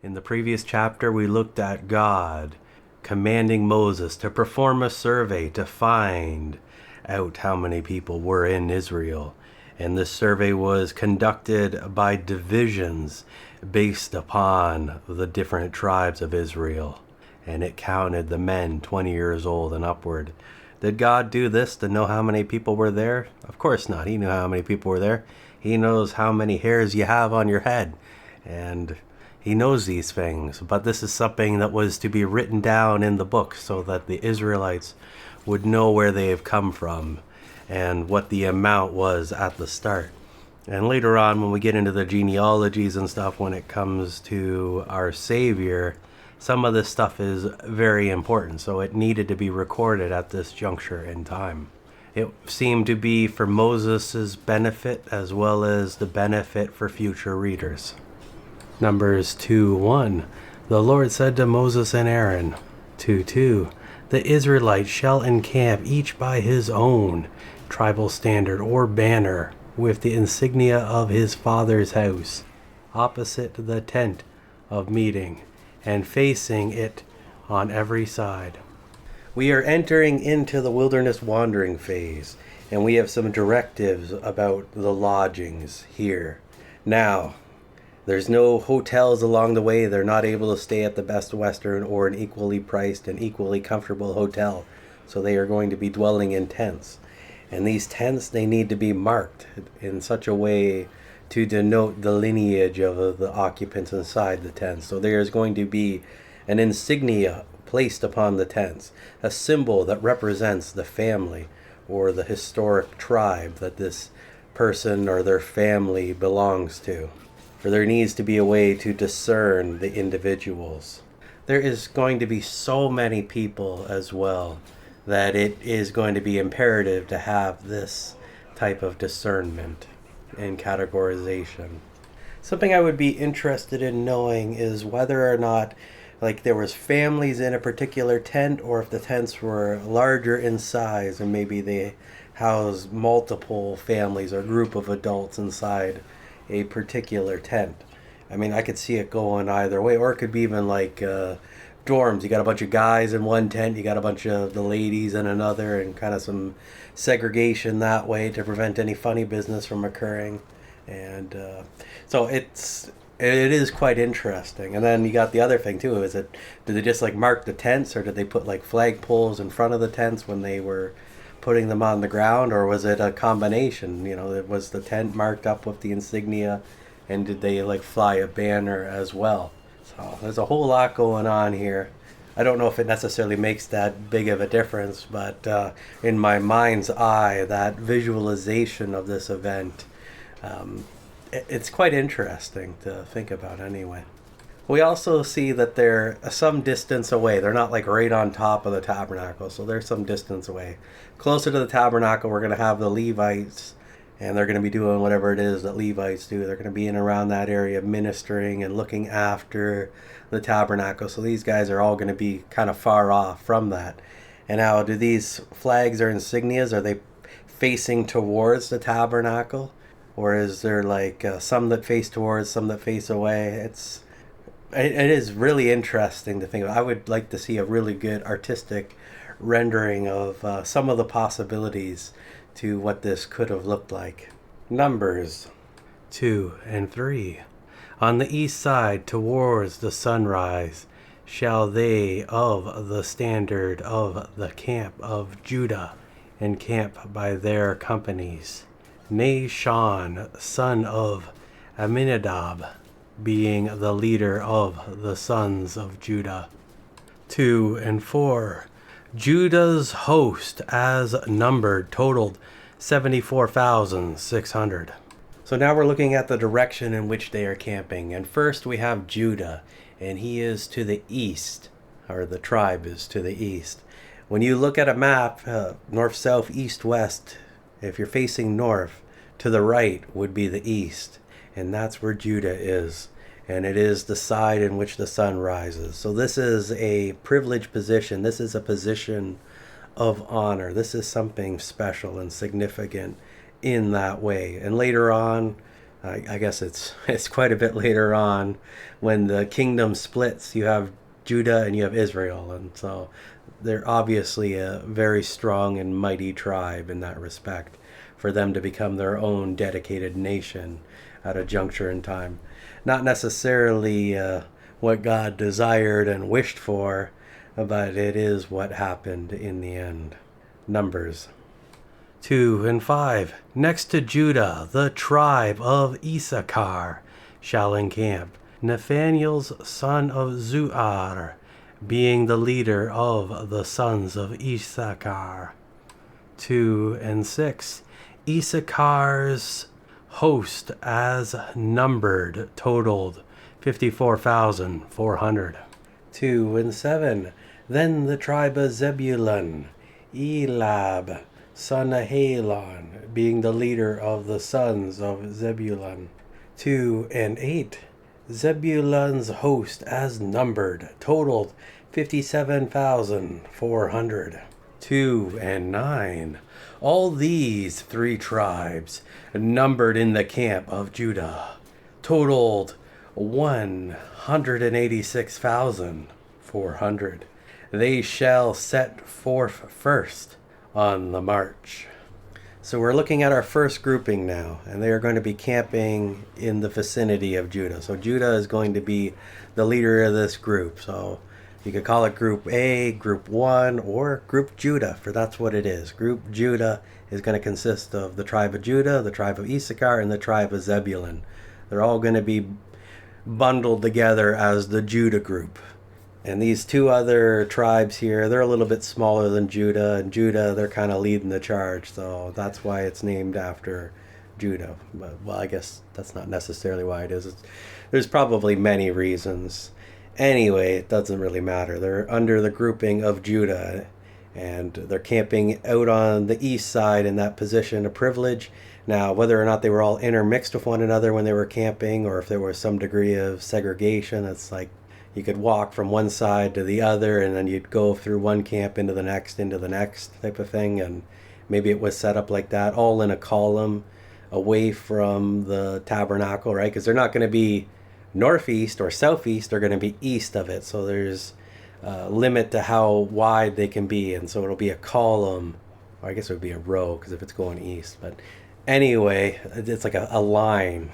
In the previous chapter, we looked at God commanding Moses to perform a survey to find out how many people were in Israel. And this survey was conducted by divisions based upon the different tribes of Israel. And it counted the men 20 years old and upward. Did God do this to know how many people were there? Of course not. He knew how many people were there. He knows how many hairs you have on your head. And he knows these things, but this is something that was to be written down in the book so that the Israelites would know where they have come from and what the amount was at the start. And later on, when we get into the genealogies and stuff, when it comes to our Savior, some of this stuff is very important, so it needed to be recorded at this juncture in time. It seemed to be for Moses' benefit as well as the benefit for future readers. Numbers 2:1. The Lord said to Moses and Aaron. 2:2. The Israelites shall encamp each by his own tribal standard or banner with the insignia of his father's house, opposite the tent of meeting, and facing it on every side. We are entering into the wilderness wandering phase, and we have some directives about the lodgings here. Now, there's no hotels along the way. They're not able to stay at the Best Western or an equally priced and equally comfortable hotel. So they are going to be dwelling in tents. And these tents, they need to be marked in such a way to denote the lineage of the occupants inside the tents. So there is going to be an insignia placed upon the tents, a symbol that represents the family or the historic tribe that this person or their family belongs to. For there needs to be a way to discern the individuals. There is going to be so many people as well that it is going to be imperative to have this type of discernment and categorization. Something I would be interested in knowing is whether or not there was families in a particular tent, or if the tents were larger in size and maybe they house multiple families or group of adults inside a particular tent. I mean, I could see it going either way, or it could be even dorms. You got a bunch of guys in one tent, you got a bunch of the ladies in another, and kind of some segregation that way to prevent any funny business from occurring. And so it is quite interesting. And then you got the other thing too, did they just mark the tents, or did they put flag poles in front of the tents when they were putting them on the ground, or was it a combination? Was the tent marked up with the insignia, and did they fly a banner as well? So there's a whole lot going on here. I don't know if it necessarily makes that big of a difference, but in my mind's eye, that visualization of this event, it's quite interesting to think about anyway. We also see that they're some distance away. They're not right on top of the tabernacle, so they're some distance away. Closer to the tabernacle, we're going to have the Levites, and they're going to be doing whatever it is that Levites do. They're going to be in around that area ministering and looking after the tabernacle. So these guys are all going to be kind of far off from that. And now, do these flags or insignias, are they facing towards the tabernacle? Or is there some that face towards, some that face away? It is really interesting to think about. I would like to see a really good artistic rendering of some of the possibilities to what this could have looked like. Numbers 2 and 3. On the east side towards the sunrise shall they of the standard of the camp of Judah encamp by their companies. Nahshon, son of Amminadab, being the leader of the sons of Judah. 2 and 4. Judah's host, as numbered, totaled 74,600. So now we're looking at the direction in which they are camping. And first we have Judah, and he is to the east, or the tribe is to the east. When you look at a map, north, south, east, west, if you're facing north, to the right would be the east. And that's where Judah is. And it is the side in which the sun rises. So this is a privileged position. This is a position of honor. This is something special and significant in that way. And later on, I guess it's quite a bit later on when the kingdom splits. You have Judah and you have Israel, and so they're obviously a very strong and mighty tribe in that respect. For them to become their own dedicated nation at a juncture in time, not necessarily what God desired and wished for, but it is what happened in the end. Numbers 2 and 5. Next to Judah, the tribe of Issachar shall encamp. Nathaniel's son of Zuar, being the leader of the sons of Issachar. 2 and 6. Issachar's host as numbered totaled 54,400. 2 and 7. Then the tribe of Zebulun, Elab, son of Halon, being the leader of the sons of Zebulun. 2 and 8. Zebulun's host as numbered totaled 57,400. 2 and 9. All these three tribes, numbered in the camp of Judah, totaled 186,400. They shall set forth first on the march. So we're looking at our first grouping now, and they are going to be camping in the vicinity of Judah. So Judah is going to be the leader of this group. So you could call it Group A, Group 1, or Group Judah, for that's what it is. Group Judah is going to consist of the tribe of Judah, the tribe of Issachar, and the tribe of Zebulun. They're all going to be bundled together as the Judah group. And these two other tribes here, they're a little bit smaller than Judah. And Judah, they're kind of leading the charge. So that's why it's named after Judah. But, well, I guess that's not necessarily why it is. There's probably many reasons. Anyway, it doesn't really matter. They're under the grouping of Judah. And they're camping out on the east side in that position of privilege. Now, whether or not they were all intermixed with one another when they were camping, or if there was some degree of segregation, it's like you could walk from one side to the other, and then you'd go through one camp into the next type of thing. And maybe it was set up like that, all in a column away from the tabernacle, right? Because they're not going to be northeast or southeast, they're going to be east of it. So there's a limit to how wide they can be. And so it'll be a column, or I guess it would be a row, because if it's going east. But anyway, it's like a line.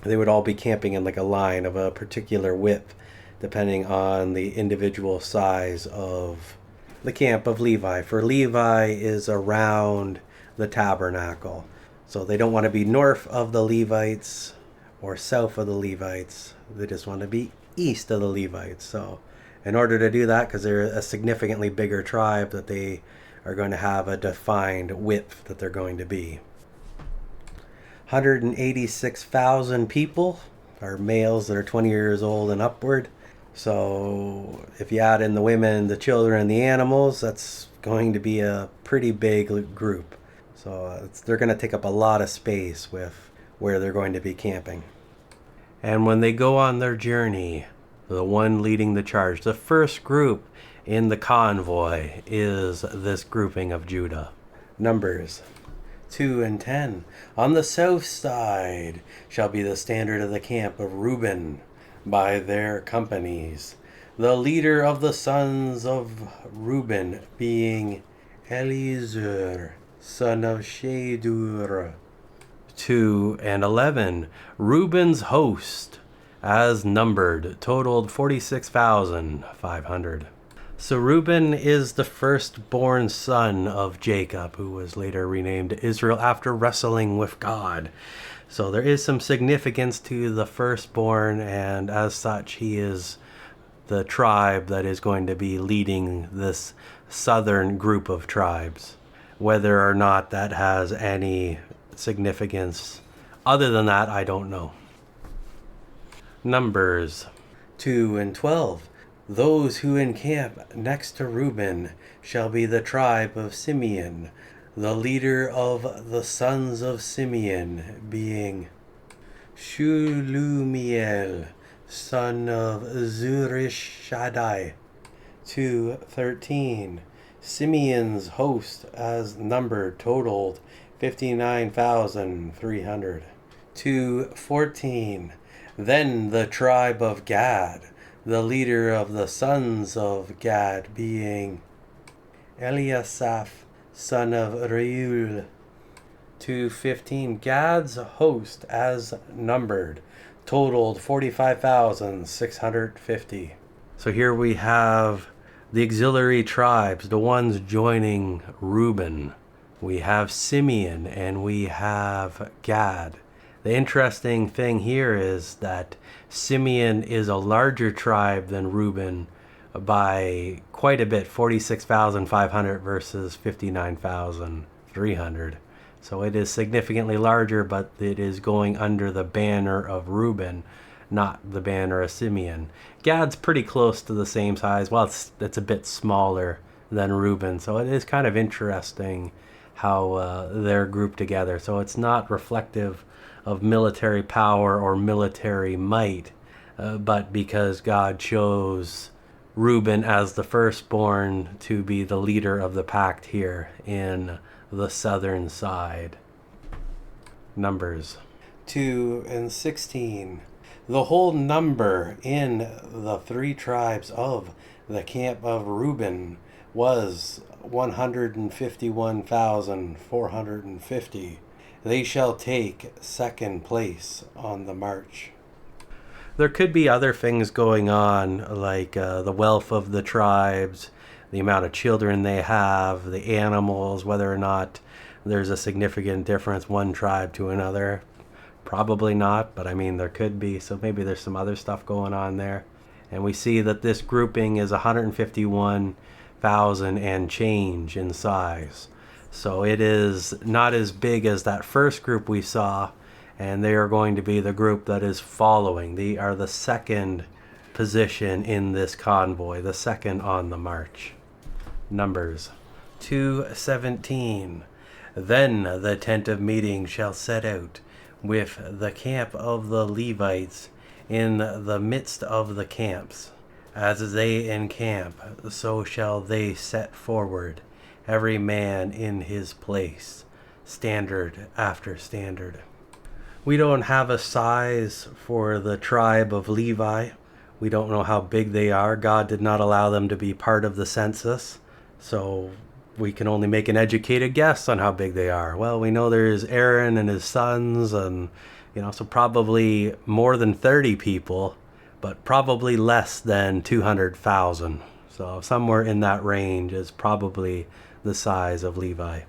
They would all be camping in like a line of a particular width, depending on the individual size of the camp of Levi. For Levi is around the tabernacle. So they don't want to be north of the Levites or south of the Levites. They just want to be east of the Levites. So in order to do that, because they're a significantly bigger tribe, that they are going to have a defined width that they're going to be. 186,000 people are males that are 20 years old and upward. So if you add in the women, the children, and the animals, that's going to be a pretty big group. So they're going to take up a lot of space with where they're going to be camping. And when they go on their journey, the one leading the charge, the first group in the convoy is this grouping of Judah. Numbers 2 and 10. On the south side shall be the standard of the camp of Reuben, by their companies. The leader of the sons of Reuben being Eliezer, son of Shedur. 2 and 11. Reuben's host, as numbered, totaled 46,500. So Reuben is the firstborn son of Jacob, who was later renamed Israel after wrestling with God. So there is some significance to the firstborn, and as such, he is the tribe that is going to be leading this southern group of tribes. Whether or not that has any significance other than that, I don't know. Numbers 2 and 12. Those who encamp next to Reuben shall be the tribe of Simeon. The leader of the sons of Simeon being Shulumiel, son of Zurishaddai. 2:13. Simeon's host as numbered totaled 59,300. 2:14. Then the tribe of Gad, the leader of the sons of Gad, being Eliasaph, son of Reuel. 2:15. Gad's host, as numbered, totaled 45,650. So here we have the auxiliary tribes, the ones joining Reuben. We have Simeon and we have Gad. The interesting thing here is that Simeon is a larger tribe than Reuben by quite a bit, 46,500 versus 59,300. So it is significantly larger, but it is going under the banner of Reuben, not the banner of Simeon. Gad's pretty close to the same size. Well, it's a bit smaller than Reuben, so it is kind of interesting how they're grouped together. So it's not reflective of military power or military might, but because God chose Reuben as the firstborn to be the leader of the pact here in the southern side. Numbers 2:16. The whole number in the three tribes of the camp of Reuben was 151,450. They shall take second place on the march. There could be other things going on, like the wealth of the tribes, the amount of children they have, the animals, whether or not there's a significant difference one tribe to another. Probably not, but I mean there could be, so maybe there's some other stuff going on there. And we see that this grouping is 151,000 and change in size. So it is not as big as that first group we saw, and they are going to be the group that is following. They are the second position in this convoy, the second on the march. Numbers 2:17. Then the tent of meeting shall set out with the camp of the Levites in the midst of the camps. As they encamp, so shall they set forward, every man in his place, standard after standard. We don't have a size for the tribe of Levi. We don't know how big they are. God did not allow them to be part of the census, so we can only make an educated guess on how big they are. Well, we know there's Aaron and his sons, and so probably more than 30 people, but probably less than 200,000. So somewhere in that range is probably the size of Levi.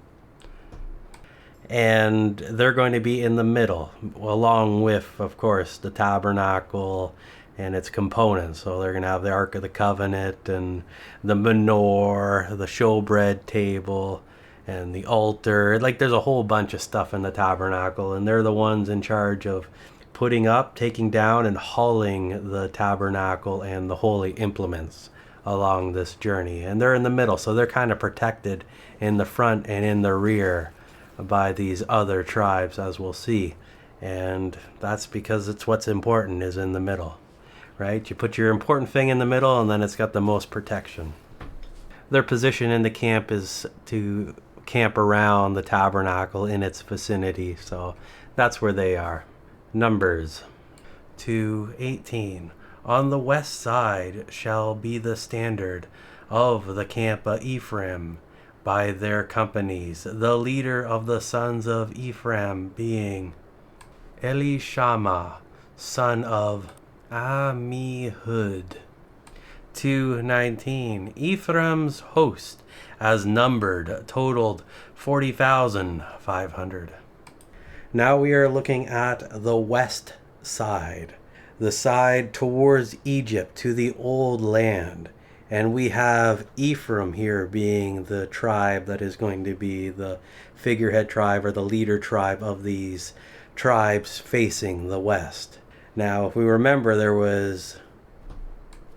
And they're going to be in the middle, along with, of course, the tabernacle and its components. So they're going to have the Ark of the Covenant and the menorah, the showbread table, and the altar. Like, there's a whole bunch of stuff in the tabernacle, and they're the ones in charge of putting up, taking down, and hauling the tabernacle and the holy implements along this journey. And they're in the middle, so they're kind of protected in the front and in the rear by these other tribes, as we'll see. And that's because it's what's important is in the middle, right? You put your important thing in the middle, and then it's got the most protection. Their position in the camp is to camp around the tabernacle in its vicinity, so that's where they are. Numbers 2:18. On the west side shall be the standard of the camp of Ephraim by their companies, the leader of the sons of Ephraim being Elishama, son of Ammihud. 2:19. Ephraim's host, as numbered, totaled 40,500. Now we are looking at the west side, the side towards Egypt, to the old land. And we have Ephraim here being the tribe that is going to be the figurehead tribe or the leader tribe of these tribes facing the west. Now, if we remember,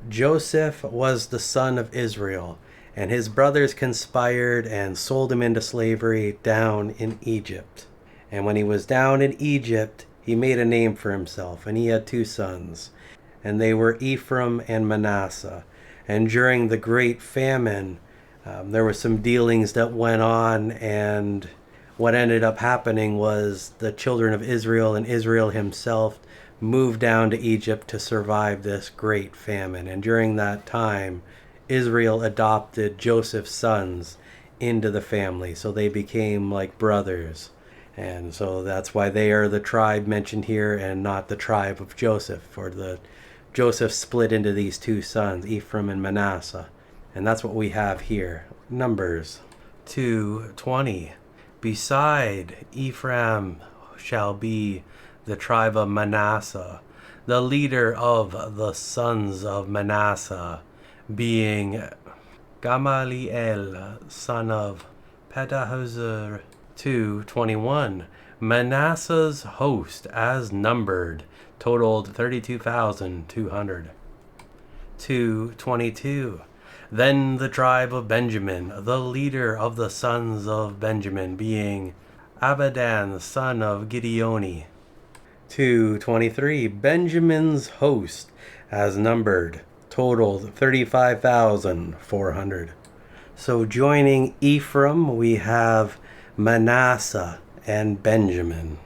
Joseph was the son of Israel, and his brothers conspired and sold him into slavery down in Egypt. And when he was down in Egypt, he made a name for himself, and he had two sons, and they were Ephraim and Manasseh. And during the great famine, there were some dealings that went on, and what ended up happening was the children of Israel and Israel himself moved down to Egypt to survive this great famine. And during that time, Israel adopted Joseph's sons into the family, so they became like brothers. And so that's why they are the tribe mentioned here and not the tribe of Joseph. For the Joseph split into these two sons, Ephraim and Manasseh. And that's what we have here. Numbers 2:20. Beside Ephraim shall be the tribe of Manasseh, the leader of the sons of Manasseh, being Gamaliel, son of Pedahzur. 2:21. Manasseh's host, as numbered, totaled 32,200. 2:22. Then the tribe of Benjamin, the leader of the sons of Benjamin, being Abidan, son of Gideoni. 2:23. Benjamin's host, as numbered, totaled 35,400. So joining Ephraim, we have Manasseh and Benjamin.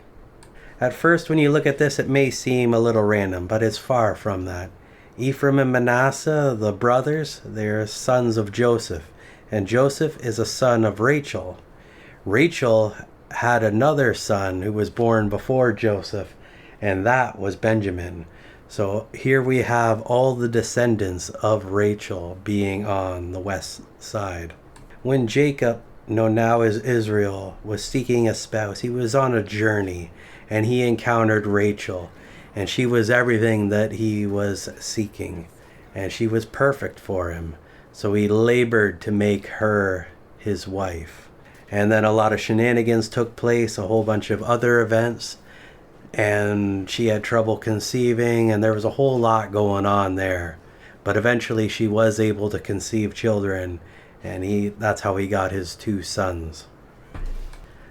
At first, when you look at this, it may seem a little random, but it's far from that. Ephraim and Manasseh, the brothers, they're sons of Joseph, and Joseph is a son of Rachel. Rachel had another son who was born before Joseph, and that was Benjamin. So here we have all the descendants of Rachel being on the west side. When Jacob, known now as Israel, was seeking a spouse, he was on a journey, and he encountered Rachel, and she was everything that he was seeking, and she was perfect for him. So he labored to make her his wife. And then a lot of shenanigans took place, a whole bunch of other events, and she had trouble conceiving, and there was a whole lot going on there. But eventually she was able to conceive children, and that's how he got his two sons.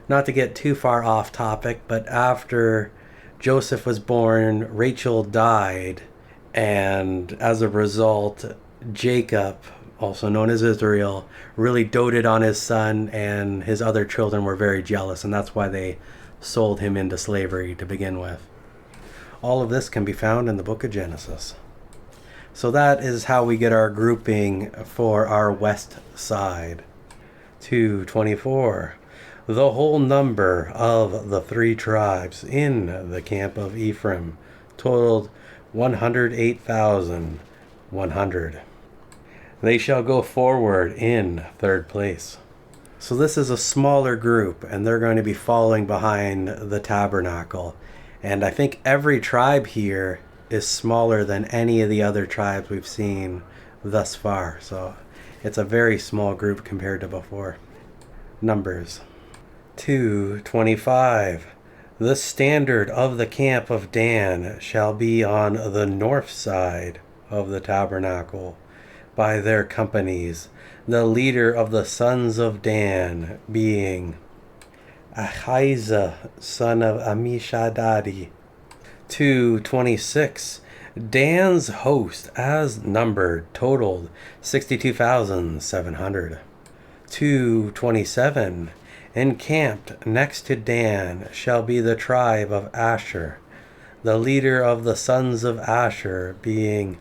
Not to get too far off topic, but after Joseph was born, Rachel died, and as a result, Jacob, also known as Israel, really doted on his son, and his other children were very jealous, and that's why they sold him into slavery to begin with. All of this can be found in the book of Genesis. So that is how we get our grouping for our west side. 2:24. The whole number of the three tribes in the camp of Ephraim totaled 108,100. They shall go forward in third place. So this is a smaller group, and they're going to be following behind the tabernacle. And I think every tribe here is smaller than any of the other tribes we've seen thus far. So it's a very small group compared to before. Numbers 2:25. The standard of the camp of Dan shall be on the north side of the tabernacle by their companies, the leader of the sons of Dan being Ahijah, son of Ammishaddai. 2:26. Dan's host, as numbered, totaled 62,700. 2:27. Encamped next to Dan shall be the tribe of Asher, the leader of the sons of Asher being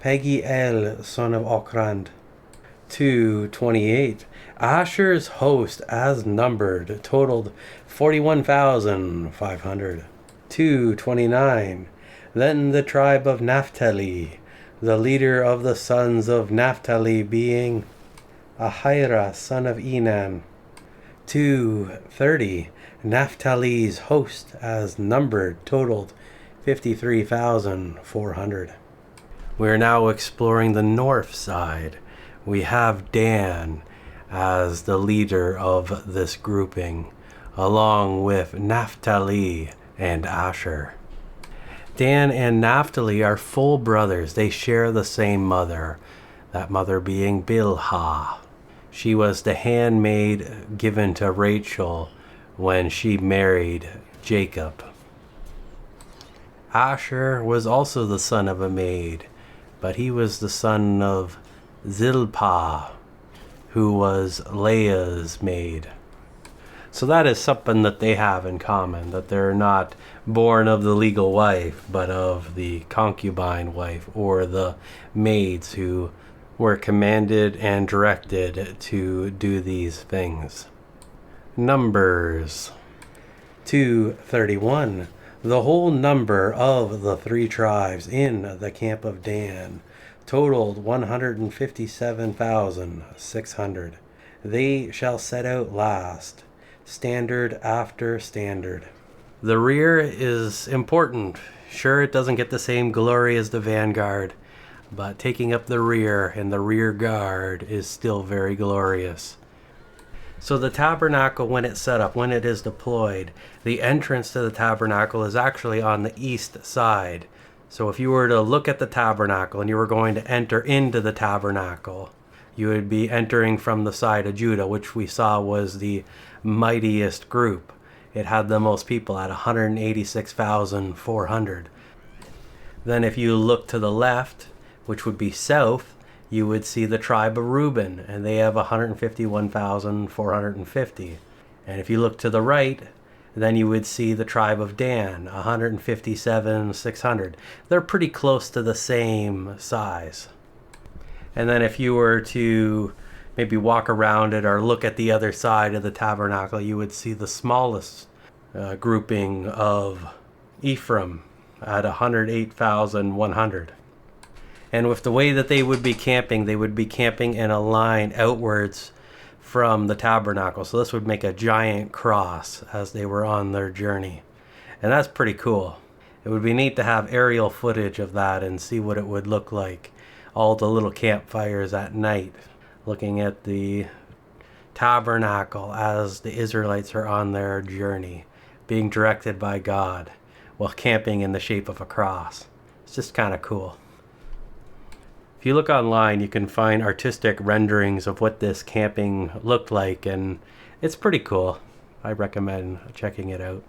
Pagiel, son of Ochrand. 2:28. Asher's host, as numbered, totaled 41,500. 2:29. Then the tribe of Naphtali, the leader of the sons of Naphtali being Ahira, son of Enan. 2:30. Naphtali's host, as numbered, totaled 53,400. We are now exploring the north side. We have Dan as the leader of this grouping, along with Naphtali and Asher. Dan and Naphtali are full brothers. They share the same mother, that mother being Bilhah. She was the handmaid given to Rachel when she married Jacob. Asher was also the son of a maid, but he was the son of Zilpah, who was Leah's maid. So that is something that they have in common, that they're not born of the legal wife, but of the concubine wife or the maids who were commanded and directed to do these things. Numbers 2:31. The whole number of the 3 tribes in the camp of Dan totaled 157,600. They shall set out last, standard after standard. The rear is important. Sure, it doesn't get the same glory as the vanguard, but taking up the rear and the rear guard is still very glorious. So the tabernacle, when it's set up, when it is deployed, the entrance to the tabernacle is actually on the east side. So if you were to look at the tabernacle and you were going to enter into the tabernacle, you would be entering from the side of Judah, which we saw was the mightiest group. It had the most people at 186,400. Then if you look to the left, which would be south, you would see the tribe of Reuben, and they have 151,450. And if you look to the right, then you would see the tribe of Dan, 157,600. They're pretty close to the same size. And then if you were to maybe walk around it or look at the other side of the tabernacle, you would see the smallest grouping of Ephraim at 108,100. And with the way that they would be camping in a line outwards from the tabernacle. So this would make a giant cross as they were on their journey. And that's pretty cool. It would be neat to have aerial footage of that and see what it would look like. All the little campfires at night, looking at the tabernacle as the Israelites are on their journey, being directed by God while camping in the shape of a cross. It's just kind of cool. If you look online, you can find artistic renderings of what this camping looked like, and it's pretty cool. I recommend checking it out.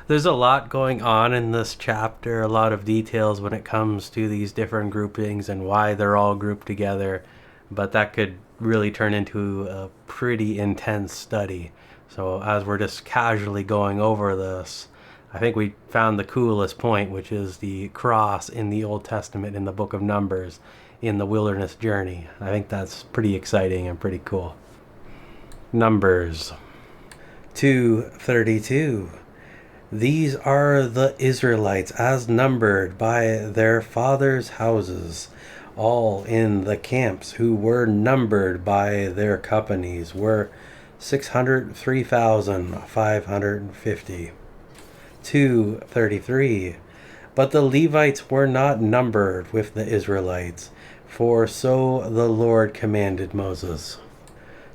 There's a lot going on in this chapter, a lot of details when it comes to these different groupings and why they're all grouped together, but that could really turn into a pretty intense study. So as we're just casually going over this, I think we found the coolest point, which is the cross in the Old Testament in the book of Numbers in the wilderness journey. I think that's pretty exciting and pretty cool. Numbers 2:32. These are the Israelites as numbered by their fathers' houses, all in the camps, who were numbered by their companies, were 603,550. 2:33. But the Levites were not numbered with the Israelites, for so the Lord commanded Moses.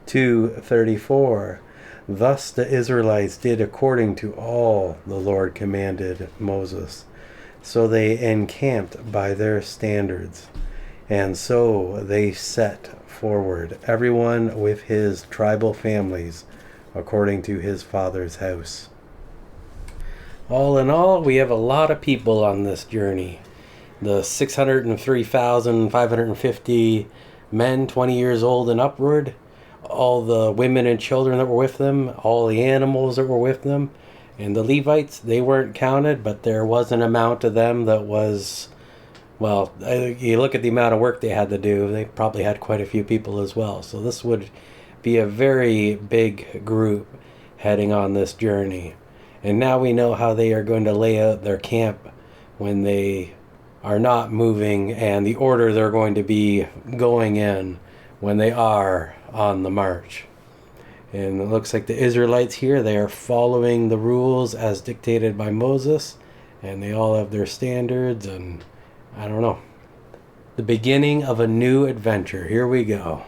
2:34. Thus the Israelites did according to all the Lord commanded Moses. So they encamped by their standards, and so they set forward, everyone with his tribal families, according to his father's house. All in all, we have a lot of people on this journey. The 603,550 men 20 years old and upward, all the women and children that were with them, all the animals that were with them, and the Levites, they weren't counted, but there was an amount of them that was, well, you look at the amount of work they had to do, they probably had quite a few people as well. So this would be a very big group heading on this journey. And now we know how they are going to lay out their camp when they are not moving, and the order they're going to be going in when they are on the march. And it looks like the Israelites here, they are following the rules as dictated by Moses, and they all have their standards, and I don't know. The beginning of a new adventure. Here we go.